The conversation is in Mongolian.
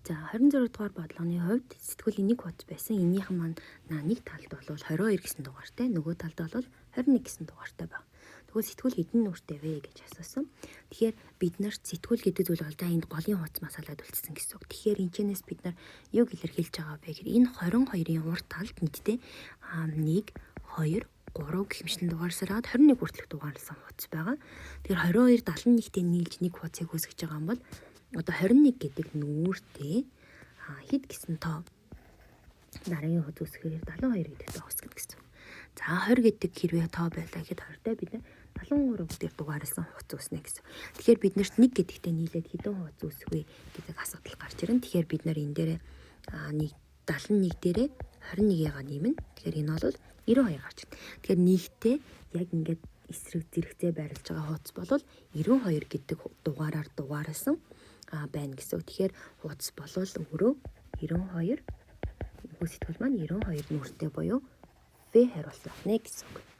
За 26 дугаар бодлогын хувьд сэтгүүл энийг хуудас байсан. Энийхэн маань нэг талд бол 22 гэсэн дугаартай, нөгөө талд бол 21 гэсэн дугаартай байна. Тэгвэл сэтгүүл хэдэн нүртэй вэ гэж асуусан. Тэгэхээр бид нарт сэтгүүл гэдэг зүйл бол за энд голын хуудас масаалаад үлдсэн гэсэн үг. Тэгэхээр энэчнээс бид нар юг илэрхийлж байгаа вэ гэхээр энэ 22-ын урт талд нийтдээ 1 2 3 гэх мэтлэн дугаарсараад 21 хүртэлх дугаарласан хуудас байгаа. Тэгэхээр 22 71-тэй нийлж нэг хуудсыг үүсгэж байгаа юм бол одоо 21 гэдэг нүүртэй хэд гэсэн тоо дараагийн хуудас үүсгэхээр 72 гэдэг тоо үүсгэнэ гэсэн. За 20 гэдэг хэрвээ тоо байлаа гэхэд 20-тай бид 73 гэдэг дугаарласан хуудас үүснэ гэсэн. Тэгэхээр бид нарт 1 гэдэгтэй нийлээд хэдэн хуудас үүсэх вэ гэдэг асуудал гарч ирнэ. Тэгэхээр бид нар энэ дээрээ 71 дээрээ 21-ийг нэмнэ. Тэгэхээр энэ бол 92 гарч ирнэ. Тэгэхээр нэгтэй яг ингээд эсрэг зэрэгцээ байрлаж байгаа хуудас бол 92 гэдэг дугаараар дугаарласан байна гэсэн. Тэгэхээр хуудас болвол өөрөө 92 сэтгүүл маань 92 нүртэй буюу В хариулт байна гэсэн үг.